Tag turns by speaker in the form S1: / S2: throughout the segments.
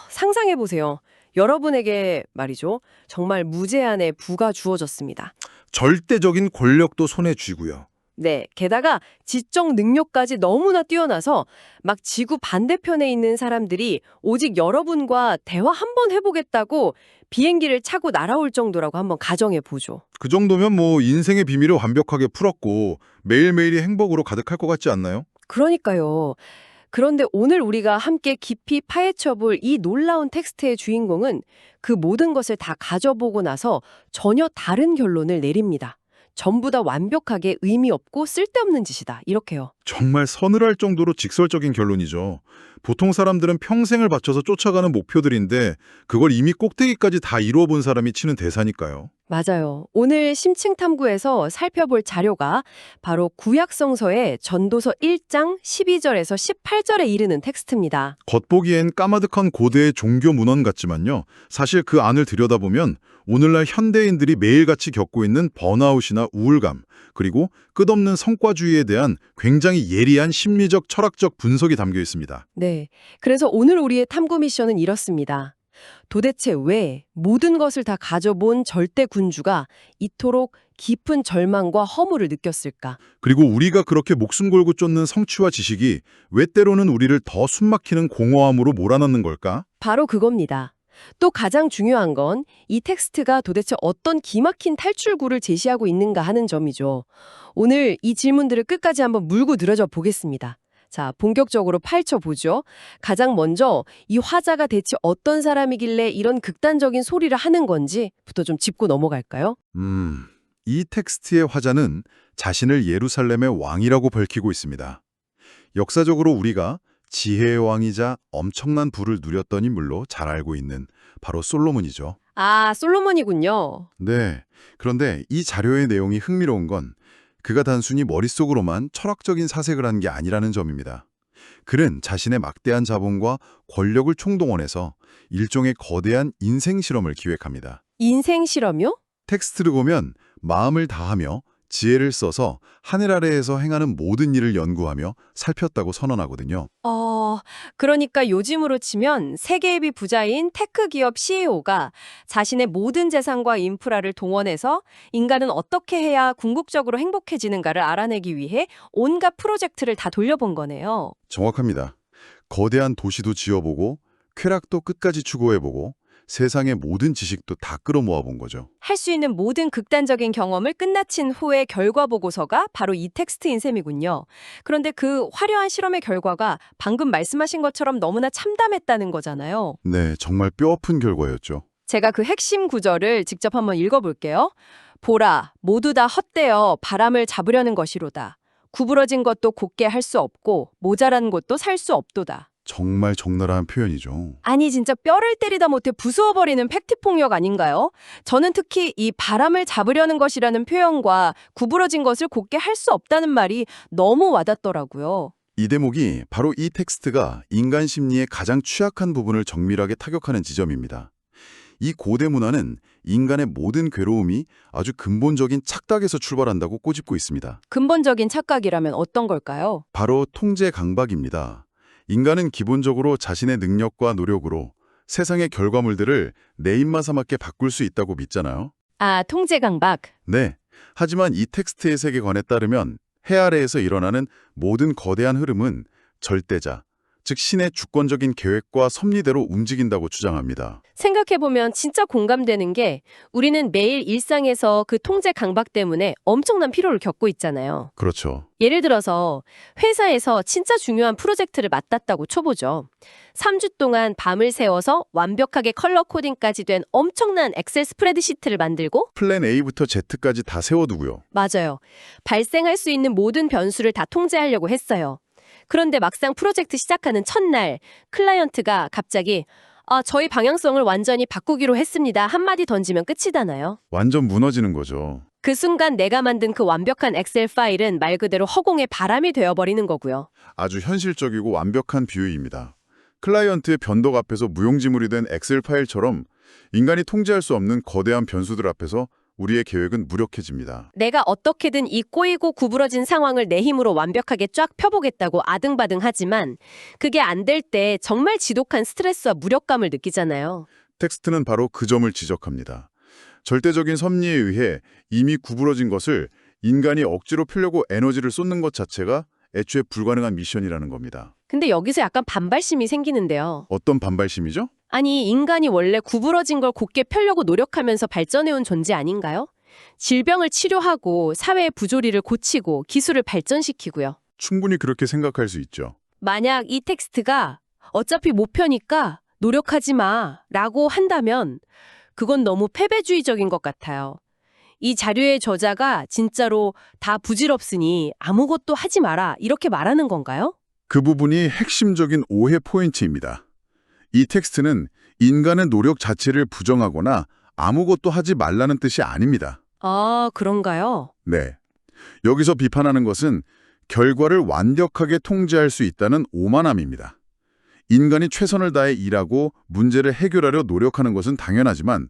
S1: 상상해보세요. 여러분에게 말이죠. 정말 무제한의 부가 주어졌습니다.
S2: 절대적인 권력도 손에 쥐고요.
S1: 네, 게다가 지적 능력까지 너무나 뛰어나서 막 지구 반대편에 있는 사람들이 오직 여러분과 대화 한번 해보겠다고 비행기를 차고 날아올 정도라고 한번 가정해보죠.
S2: 그 정도면 뭐 인생의 비밀을 완벽하게 풀었고 매일매일이 행복으로 가득할 것 같지 않나요?
S1: 그러니까요. 그런데 오늘 우리가 함께 깊이 파헤쳐볼 이 놀라운 텍스트의 주인공은 그 모든 것을 다 가져보고 나서 전혀 다른 결론을 내립니다. 전부 다 완벽하게 의미 없고 쓸데없는 짓이다. 이렇게요.
S2: 정말 서늘할 정도로 직설적인 결론이죠. 보통 사람들은 평생을 바쳐서 쫓아가는 목표들인데 그걸 이미 꼭대기까지 다 이루어 본 사람이 치는 대사니까요.
S1: 맞아요. 오늘 심층 탐구에서 살펴볼 자료가 바로 구약성서의 전도서 1장 12절에서 18절에 이르는 텍스트입니다.
S2: 겉보기엔 까마득한 고대의 종교 문헌 같지만요. 사실 그 안을 들여다보면 오늘날 현대인들이 매일같이 겪고 있는 번아웃이나 우울감, 그리고 끝없는 성과주의에 대한 굉장히 예리한 심리적 철학적 분석이 담겨 있습니다.
S1: 네. 그래서 오늘 우리의 탐구 미션은 이렇습니다. 도대체 왜 모든 것을 다 가져본 절대 군주가 이토록 깊은 절망과 허물을 느꼈을까?
S2: 그리고 우리가 그렇게 목숨 걸고 쫓는 성취와 지식이 왜 때로는 우리를 더 숨막히는 공허함으로 몰아넣는 걸까?
S1: 바로 그겁니다. 또 가장 중요한 건 이 텍스트가 도대체 어떤 기막힌 탈출구를 제시하고 있는가 하는 점이죠. 오늘 이 질문들을 끝까지 한번 물고 늘어져 보겠습니다. 자, 본격적으로 파헤쳐 보죠. 가장 먼저 이 화자가 대체 어떤 사람이길래 이런 극단적인 소리를 하는 건지부터 좀 짚고 넘어갈까요?
S2: 이 텍스트의 화자는 자신을 예루살렘의 왕이라고 밝히고 있습니다. 역사적으로 우리가 지혜의 왕이자 엄청난 부를 누렸던 인물로 잘 알고 있는 바로 솔로몬이죠.
S1: 아, 솔로몬이군요.
S2: 네. 그런데 이 자료의 내용이 흥미로운 건 그가 단순히 머릿속으로만 철학적인 사색을 한 게 아니라는 점입니다. 그는 자신의 막대한 자본과 권력을 총동원해서 일종의 거대한 인생 실험을 기획합니다.
S1: 인생 실험이요?
S2: 텍스트를 보면 마음을 다하며 지혜를 써서 하늘 아래에서 행하는 모든 일을 연구하며 살폈다고 선언하거든요.
S1: 그러니까 요즘으로 치면 세계의 부자인 테크 기업 CEO가 자신의 모든 재산과 인프라를 동원해서 인간은 어떻게 해야 궁극적으로 행복해지는가를 알아내기 위해 온갖 프로젝트를 다 돌려본 거네요.
S2: 정확합니다. 거대한 도시도 지어보고 쾌락도 끝까지 추구해보고 세상의 모든 지식도 다 끌어모아본 거죠.
S1: 할 수 있는 모든 극단적인 경험을 끝마친 후의 결과 보고서가 바로 이 텍스트인 셈이군요. 그런데 그 화려한 실험의 결과가 방금 말씀하신 것처럼 너무나 참담했다는 거잖아요.
S2: 네, 정말 뼈아픈 결과였죠.
S1: 제가 그 핵심 구절을 직접 한번 읽어볼게요. 보라, 모두 다 헛되어 바람을 잡으려는 것이로다. 구부러진 것도 곧게 할 수 없고 모자란 것도 살 수 없도다.
S2: 정말 적나라한 표현이죠.
S1: 아니 진짜 뼈를 때리다 못해 부수어버리는 팩트폭력 아닌가요? 저는 특히 이 바람을 잡으려는 것이라는 표현과 구부러진 것을 곧게 할 수 없다는 말이 너무 와닿더라고요.
S2: 이 대목이 바로 이 텍스트가 인간 심리의 가장 취약한 부분을 정밀하게 타격하는 지점입니다. 이 고대 문화는 인간의 모든 괴로움이 아주 근본적인 착각에서 출발한다고 꼬집고 있습니다.
S1: 근본적인 착각이라면 어떤 걸까요?
S2: 바로 통제 강박입니다. 인간은 기본적으로 자신의 능력과 노력으로 세상의 결과물들을 내 입맛에 맞게 바꿀 수 있다고 믿잖아요.
S1: 아, 통제 강박.
S2: 네. 하지만 이 텍스트의 세계관에 따르면 해 아래에서 일어나는 모든 거대한 흐름은 절대자, 즉 신의 주권적인 계획과 섭리대로 움직인다고 주장합니다.
S1: 생각해보면 진짜 공감되는 게 우리는 매일 일상에서 그 통제 강박 때문에 엄청난 피로를 겪고 있잖아요.
S2: 그렇죠.
S1: 예를 들어서 회사에서 진짜 중요한 프로젝트를 맡았다고 쳐보죠. 3주 동안 밤을 새워서 완벽하게 컬러 코딩까지 된 엄청난 엑셀 스프레드시트를 만들고
S2: 플랜 A부터 Z까지 다 세워두고요.
S1: 맞아요. 발생할 수 있는 모든 변수를 다 통제하려고 했어요. 그런데 막상 프로젝트 시작하는 첫날 클라이언트가 갑자기 저희 방향성을 완전히 바꾸기로 했습니다. 한마디 던지면 끝이잖아요.
S2: 완전 무너지는 거죠.
S1: 그 순간 내가 만든 그 완벽한 엑셀 파일은 말 그대로 허공의 바람이 되어버리는 거고요.
S2: 아주 현실적이고 완벽한 비유입니다. 클라이언트의 변덕 앞에서 무용지물이 된 엑셀 파일처럼 인간이 통제할 수 없는 거대한 변수들 앞에서 우리의 계획은 무력해집니다.
S1: 내가 어떻게든 이 꼬이고 구부러진 상황을 내 힘으로 완벽하게 쫙 펴보겠다고 아등바등하지만 그게 안 될 때 정말 지독한 스트레스와 무력감을 느끼잖아요.
S2: 텍스트는 바로 그 점을 지적합니다. 절대적인 섭리에 의해 이미 구부러진 것을 인간이 억지로 펴려고 에너지를 쏟는 것 자체가 애초에 불가능한 미션이라는 겁니다.
S1: 근데 여기서 약간 반발심이 생기는데요.
S2: 어떤 반발심이죠?
S1: 아니, 인간이 원래 구부러진 걸 곧게 펴려고 노력하면서 발전해온 존재 아닌가요? 질병을 치료하고 사회의 부조리를 고치고 기술을 발전시키고요.
S2: 충분히 그렇게 생각할 수 있죠.
S1: 만약 이 텍스트가 어차피 못 펴니까 노력하지 마 라고 한다면 그건 너무 패배주의적인 것 같아요. 이 자료의 저자가 진짜로 다 부질없으니 아무것도 하지 마라 이렇게 말하는 건가요?
S2: 그 부분이 핵심적인 오해 포인트입니다. 이 텍스트는 인간의 노력 자체를 부정하거나 아무것도 하지 말라는 뜻이 아닙니다.
S1: 아, 그런가요?
S2: 네. 여기서 비판하는 것은 결과를 완벽하게 통제할 수 있다는 오만함입니다. 인간이 최선을 다해 일하고 문제를 해결하려 노력하는 것은 당연하지만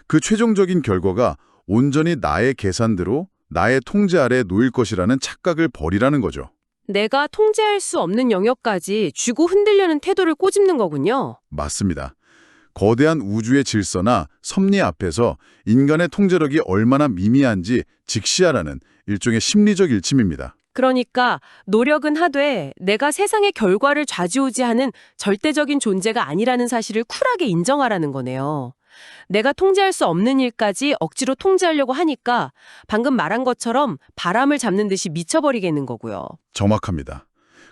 S2: 그 최종적인 결과가 온전히 나의 계산대로 나의 통제 아래에 놓일 것이라는 착각을 버리라는 거죠.
S1: 내가 통제할 수 없는 영역까지 쥐고 흔들려는 태도를 꼬집는 거군요.
S2: 맞습니다. 거대한 우주의 질서나 섭리 앞에서 인간의 통제력이 얼마나 미미한지 직시하라는 일종의 심리적 일침입니다.
S1: 그러니까 노력은 하되 내가 세상의 결과를 좌지우지하는 절대적인 존재가 아니라는 사실을 쿨하게 인정하라는 거네요. 내가 통제할 수 없는 일까지 억지로 통제하려고 하니까 방금 말한 것처럼 바람을 잡는 듯이 미쳐버리겠는 거고요.
S2: 정확합니다.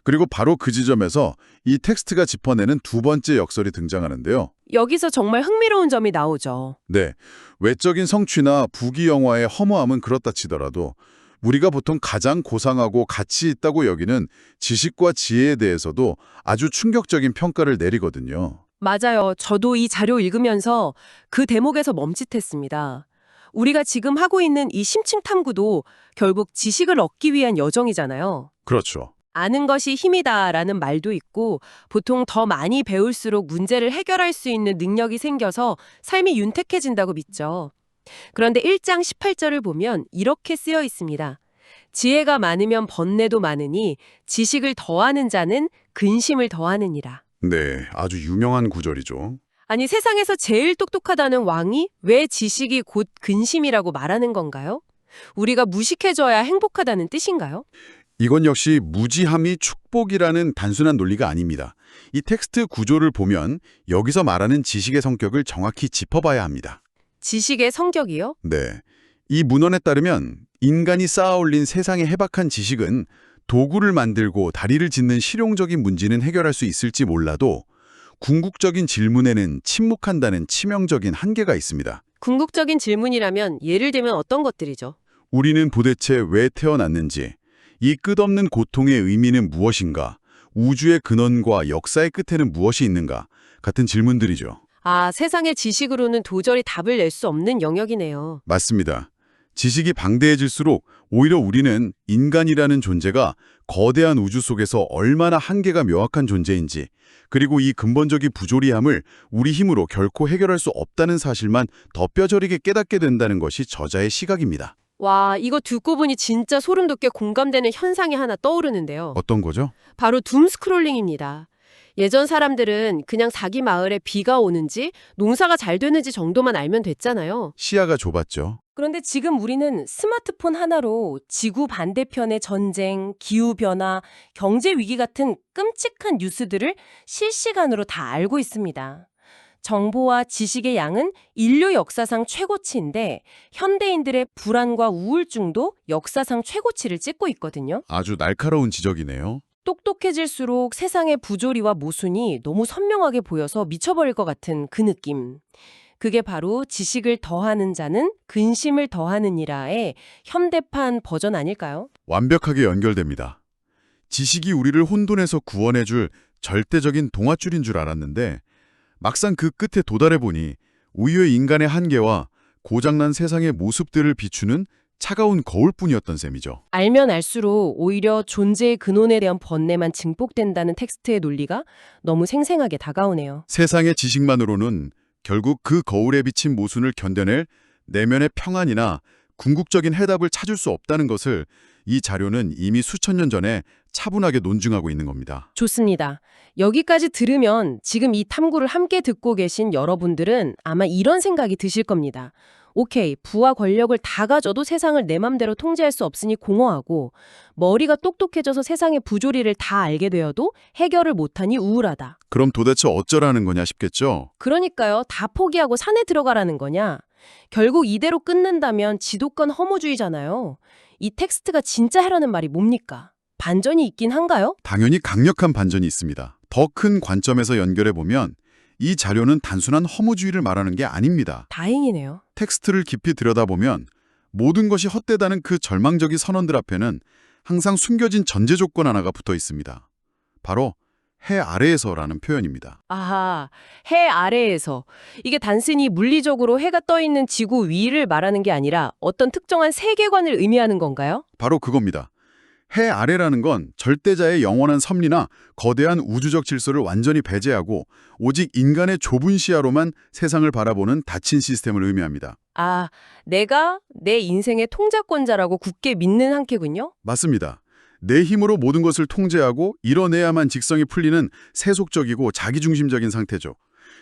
S2: 그리고 바로 그 지점에서 이 텍스트가 짚어내는 두 번째 역설이 등장하는데요.
S1: 여기서 정말 흥미로운 점이 나오죠.
S2: 네, 외적인 성취나 부귀 영화의 허무함은 그렇다 치더라도 우리가 보통 가장 고상하고 가치 있다고 여기는 지식과 지혜에 대해서도 아주 충격적인 평가를 내리거든요.
S1: 맞아요. 저도 이 자료 읽으면서 그 대목에서 멈칫했습니다. 우리가 지금 하고 있는 이 심층 탐구도 결국 지식을 얻기 위한 여정이잖아요.
S2: 그렇죠.
S1: 아는 것이 힘이다라는 말도 있고 보통 더 많이 배울수록 문제를 해결할 수 있는 능력이 생겨서 삶이 윤택해진다고 믿죠. 그런데 1장 18절을 보면 이렇게 쓰여 있습니다. 지혜가 많으면 번뇌도 많으니 지식을 더하는 자는 근심을 더하느니라.
S2: 네, 아주 유명한 구절이죠.
S1: 아니 세상에서 제일 똑똑하다는 왕이 왜 지식이 곧 근심이라고 말하는 건가요? 우리가 무식해져야 행복하다는 뜻인가요?
S2: 이건 역시 무지함이 축복이라는 단순한 논리가 아닙니다. 이 텍스트 구조를 보면 여기서 말하는 지식의 성격을 정확히 짚어봐야 합니다.
S1: 지식의 성격이요?
S2: 네, 이 문헌에 따르면 인간이 쌓아올린 세상의 해박한 지식은 도구를 만들고 다리를 짓는 실용적인 문제는 해결할 수 있을지 몰라도 궁극적인 질문에는 침묵한다는 치명적인 한계가 있습니다.
S1: 궁극적인 질문이라면 예를 들면 어떤 것들이죠?
S2: 우리는 도대체 왜 태어났는지, 이 끝없는 고통의 의미는 무엇인가, 우주의 근원과 역사의 끝에는 무엇이 있는가 같은 질문들이죠.
S1: 아, 세상의 지식으로는 도저히 답을 낼 수 없는 영역이네요.
S2: 맞습니다. 지식이 방대해질수록 오히려 우리는 인간이라는 존재가 거대한 우주 속에서 얼마나 한계가 명확한 존재인지, 그리고 이 근본적인 부조리함을 우리 힘으로 결코 해결할 수 없다는 사실만 더 뼈저리게 깨닫게 된다는 것이 저자의 시각입니다.
S1: 와, 이거 듣고 보니 진짜 소름 돋게 공감되는 현상이 하나 떠오르는데요.
S2: 어떤 거죠?
S1: 바로 둠 스크롤링입니다. 예전 사람들은 그냥 자기 마을에 비가 오는지 농사가 잘 되는지 정도만 알면 됐잖아요.
S2: 시야가 좁았죠.
S1: 그런데 지금 우리는 스마트폰 하나로 지구 반대편의 전쟁, 기후변화, 경제 위기 같은 끔찍한 뉴스들을 실시간으로 다 알고 있습니다. 정보와 지식의 양은 인류 역사상 최고치인데 현대인들의 불안과 우울증도 역사상 최고치를 찍고 있거든요.
S2: 아주 날카로운 지적이네요.
S1: 똑똑해질수록 세상의 부조리와 모순이 너무 선명하게 보여서 미쳐버릴 것 같은 그 느낌. 그게 바로 지식을 더하는 자는 근심을 더하느니라의 현대판 버전 아닐까요?
S2: 완벽하게 연결됩니다. 지식이 우리를 혼돈에서 구원해줄 절대적인 동화줄인 줄 알았는데 막상 그 끝에 도달해보니 우유의 인간의 한계와 고장난 세상의 모습들을 비추는 차가운 거울뿐이었던 셈이죠.
S1: 알면 알수록 오히려 존재의 근원에 대한 번뇌만 증폭된다는 텍스트의 논리가 너무 생생하게 다가오네요.
S2: 세상의 지식만으로는 결국 그 거울에 비친 모순을 견뎌낼 내면의 평안이나 궁극적인 해답을 찾을 수 없다는 것을 이 자료는 이미 수천 년 전에 차분하게 논증하고 있는 겁니다.
S1: 좋습니다. 여기까지 들으면 지금 이 탐구를 함께 듣고 계신 여러분들은 아마 이런 생각이 드실 겁니다. 오케이, 부와 권력을 다 가져도 세상을 내 맘대로 통제할 수 없으니 공허하고, 머리가 똑똑해져서 세상의 부조리를 다 알게 되어도 해결을 못하니 우울하다.
S2: 그럼 도대체 어쩌라는 거냐 싶겠죠?
S1: 그러니까요, 다 포기하고 산에 들어가라는 거냐? 결국 이대로 끊는다면 지도권 허무주의잖아요. 이 텍스트가 진짜 해라는 말이 뭡니까? 반전이 있긴 한가요?
S2: 당연히 강력한 반전이 있습니다. 더 큰 관점에서 연결해보면 이 자료는 단순한 허무주의를 말하는 게 아닙니다.
S1: 다행이네요.
S2: 텍스트를 깊이 들여다보면 모든 것이 헛되다는 그 절망적인 선언들 앞에는 항상 숨겨진 전제 조건 하나가 붙어 있습니다. 바로 해 아래에서라는 표현입니다.
S1: 아하, 해 아래에서. 이게 단순히 물리적으로 해가 떠 있는 지구 위를 말하는 게 아니라 어떤 특정한 세계관을 의미하는 건가요?
S2: 바로 그겁니다. 해 아래라는 건 절대자의 영원한 섭리나 거대한 우주적 질서를 완전히 배제하고 오직 인간의 좁은 시야로만 세상을 바라보는 닫힌 시스템을 의미합니다.
S1: 아, 내가 내 인생의 통작권자라고 굳게 믿는 한계군요?
S2: 맞습니다. 내 힘으로 모든 것을 통제하고 이뤄내야만 직성이 풀리는 세속적이고 자기중심적인 상태죠.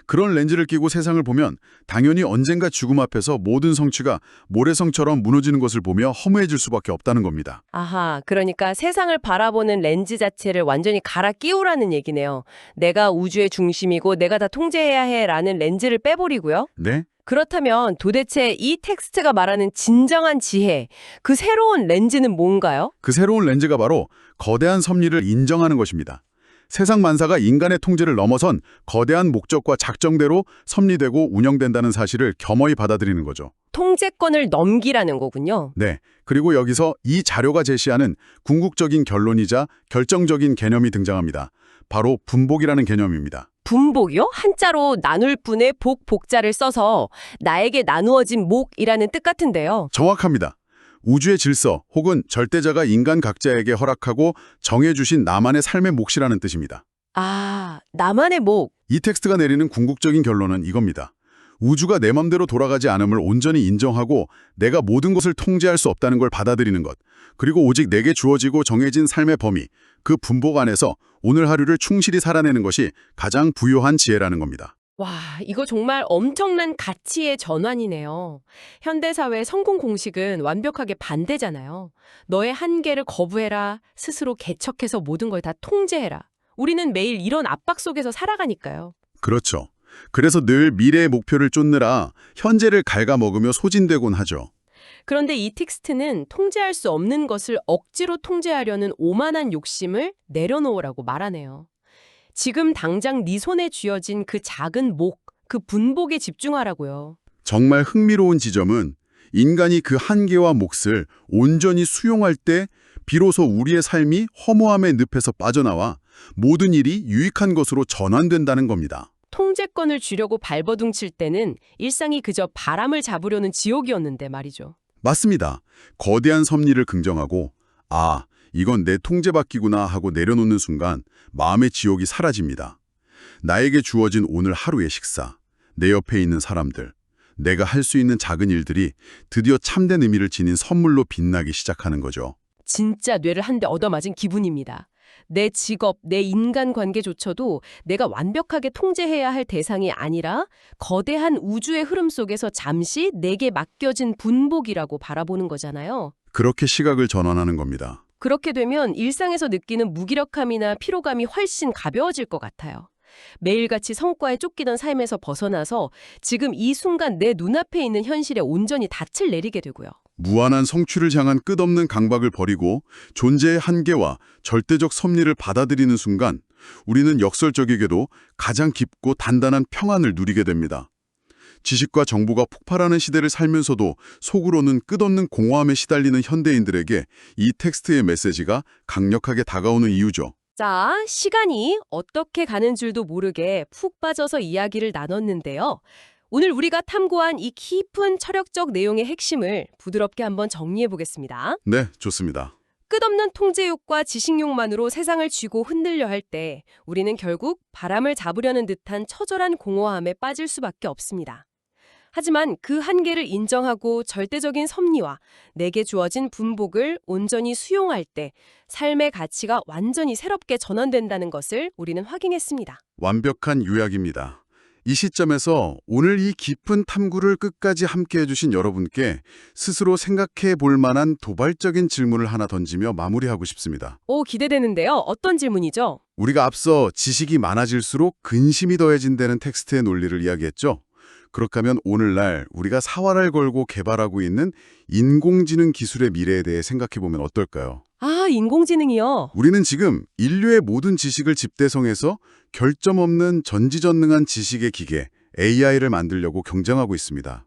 S2: 그런 렌즈를 끼고 세상을 보면 당연히 언젠가 죽음 앞에서 모든 성취가 모래성처럼 무너지는 것을 보며 허무해질 수밖에 없다는 겁니다.
S1: 아하, 그러니까 세상을 바라보는 렌즈 자체를 완전히 갈아 끼우라는 얘기네요. 내가 우주의 중심이고 내가 다 통제해야 해라는 렌즈를 빼버리고요.
S2: 네?
S1: 그렇다면 도대체 이 텍스트가 말하는 진정한 지혜, 그 새로운 렌즈는 뭔가요?
S2: 그 새로운 렌즈가 바로 거대한 섭리를 인정하는 것입니다. 세상 만사가 인간의 통제를 넘어선 거대한 목적과 작정대로 섭리되고 운영된다는 사실을 겸허히 받아들이는 거죠.
S1: 통제권을 넘기라는 거군요.
S2: 네. 그리고 여기서 이 자료가 제시하는 궁극적인 결론이자 결정적인 개념이 등장합니다. 바로 분복이라는 개념입니다.
S1: 분복이요? 한자로 나눌 분의 복자를 써서 나에게 나누어진 목이라는 뜻 같은데요.
S2: 정확합니다. 우주의 질서 혹은 절대자가 인간 각자에게 허락하고 정해주신 나만의 삶의 몫이라는 뜻입니다.
S1: 아, 나만의 목.
S2: 이 텍스트가 내리는 궁극적인 결론은 이겁니다. 우주가 내 맘대로 돌아가지 않음을 온전히 인정하고 내가 모든 것을 통제할 수 없다는 걸 받아들이는 것, 그리고 오직 내게 주어지고 정해진 삶의 범위, 그 분복 안에서 오늘 하루를 충실히 살아내는 것이 가장 부유한 지혜라는 겁니다.
S1: 와, 이거 정말 엄청난 가치의 전환이네요. 현대사회의 성공 공식은 완벽하게 반대잖아요. 너의 한계를 거부해라, 스스로 개척해서 모든 걸 다 통제해라. 우리는 매일 이런 압박 속에서 살아가니까요.
S2: 그렇죠. 그래서 늘 미래의 목표를 쫓느라 현재를 갉아먹으며 소진되곤 하죠.
S1: 그런데 이 텍스트는 통제할 수 없는 것을 억지로 통제하려는 오만한 욕심을 내려놓으라고 말하네요. 지금 당장 네 손에 쥐어진 그 작은 목, 그 분복에 집중하라고요.
S2: 정말 흥미로운 지점은 인간이 그 한계와 몫을 온전히 수용할 때 비로소 우리의 삶이 허무함의 늪에서 빠져나와 모든 일이 유익한 것으로 전환된다는 겁니다.
S1: 통제권을 쥐려고 발버둥칠 때는 일상이 그저 바람을 잡으려는 지옥이었는데 말이죠.
S2: 맞습니다. 거대한 섭리를 긍정하고 아, 이건 내 통제받기구나 하고 내려놓는 순간 마음의 지옥이 사라집니다. 나에게 주어진 오늘 하루의 식사, 내 옆에 있는 사람들, 내가 할 수 있는 작은 일들이 드디어 참된 의미를 지닌 선물로 빛나기 시작하는 거죠.
S1: 진짜 뇌를 한 대 얻어맞은 기분입니다. 내 직업, 내 인간관계조차도 내가 완벽하게 통제해야 할 대상이 아니라 거대한 우주의 흐름 속에서 잠시 내게 맡겨진 분복이라고 바라보는 거잖아요.
S2: 그렇게 시각을 전환하는 겁니다.
S1: 그렇게 되면 일상에서 느끼는 무기력함이나 피로감이 훨씬 가벼워질 것 같아요. 매일같이 성과에 쫓기던 삶에서 벗어나서 지금 이 순간 내 눈앞에 있는 현실에 온전히 닻을 내리게 되고요.
S2: 무한한 성취를 향한 끝없는 강박을 버리고 존재의 한계와 절대적 섭리를 받아들이는 순간 우리는 역설적이게도 가장 깊고 단단한 평안을 누리게 됩니다. 지식과 정보가 폭발하는 시대를 살면서도 속으로는 끝없는 공허함에 시달리는 현대인들에게 이 텍스트의 메시지가 강력하게 다가오는 이유죠.
S1: 자, 시간이 어떻게 가는 줄도 모르게 푹 빠져서 이야기를 나눴는데요. 오늘 우리가 탐구한 이 깊은 철학적 내용의 핵심을 부드럽게 한번 정리해 보겠습니다.
S2: 네, 좋습니다.
S1: 끝없는 통제욕과 지식욕만으로 세상을 쥐고 흔들려 할 때 우리는 결국 바람을 잡으려는 듯한 처절한 공허함에 빠질 수밖에 없습니다. 하지만 그 한계를 인정하고 절대적인 섭리와 내게 주어진 분복을 온전히 수용할 때 삶의 가치가 완전히 새롭게 전환된다는 것을 우리는 확인했습니다.
S3: 완벽한 요약입니다. 이 시점에서 오늘 이 깊은 탐구를 끝까지 함께해 주신 여러분께 스스로 생각해 볼 만한 도발적인 질문을 하나 던지며 마무리하고 싶습니다.
S1: 오, 기대되는데요. 어떤 질문이죠?
S3: 우리가 앞서 지식이 많아질수록 근심이 더해진다는 텍스트의 논리를 이야기했죠. 그렇게 하면 오늘날 우리가 사활을 걸고 개발하고 있는 인공지능 기술의 미래에 대해 생각해 보면 어떨까요?
S1: 아, 인공지능이요.
S3: 우리는 지금 인류의 모든 지식을 집대성해서 결점 없는 전지전능한 지식의 기계, AI를 만들려고 경쟁하고 있습니다.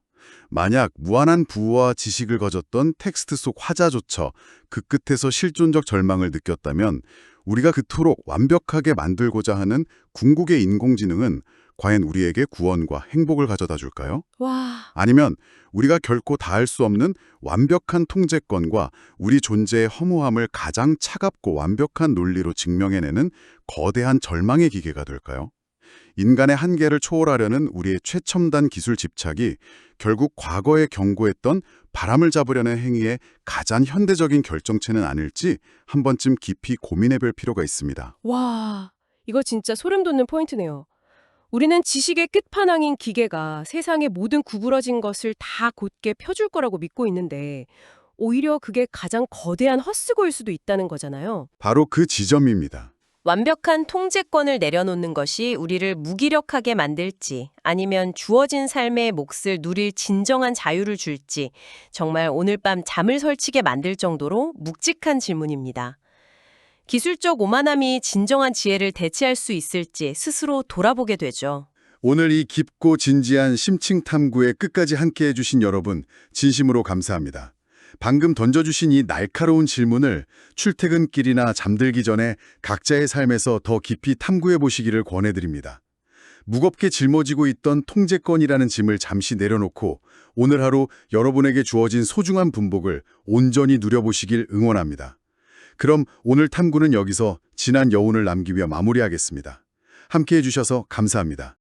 S3: 만약 무한한 부와 지식을 가졌던 텍스트 속 화자조차 그 끝에서 실존적 절망을 느꼈다면 우리가 그토록 완벽하게 만들고자 하는 궁극의 인공지능은 과연 우리에게 구원과 행복을 가져다 줄까요?
S1: 와,
S3: 아니면 우리가 결코 닿을 수 없는 완벽한 통제권과 우리 존재의 허무함을 가장 차갑고 완벽한 논리로 증명해내는 거대한 절망의 기계가 될까요? 인간의 한계를 초월하려는 우리의 최첨단 기술 집착이 결국 과거에 경고했던 바람을 잡으려는 행위의 가장 현대적인 결정체는 아닐지 한 번쯤 깊이 고민해볼 필요가 있습니다.
S1: 와, 이거 진짜 소름 돋는 포인트네요. 우리는 지식의 끝판왕인 기계가 세상의 모든 구부러진 것을 다 곧게 펴줄 거라고 믿고 있는데 오히려 그게 가장 거대한 헛수고일 수도 있다는 거잖아요.
S3: 바로 그 지점입니다.
S4: 완벽한 통제권을 내려놓는 것이 우리를 무기력하게 만들지 아니면 주어진 삶의 몫을 누릴 진정한 자유를 줄지 정말 오늘 밤 잠을 설치게 만들 정도로 묵직한 질문입니다. 기술적 오만함이 진정한 지혜를 대체할 수 있을지 스스로 돌아보게 되죠.
S3: 오늘 이 깊고 진지한 심층 탐구에 끝까지 함께해 주신 여러분 진심으로 감사합니다. 방금 던져주신 이 날카로운 질문을 출퇴근길이나 잠들기 전에 각자의 삶에서 더 깊이 탐구해 보시기를 권해드립니다. 무겁게 짊어지고 있던 통제권이라는 짐을 잠시 내려놓고 오늘 하루 여러분에게 주어진 소중한 분복을 온전히 누려보시길 응원합니다. 그럼 오늘 탐구는 여기서 진한 여운을 남기며 마무리하겠습니다. 함께해 주셔서 감사합니다.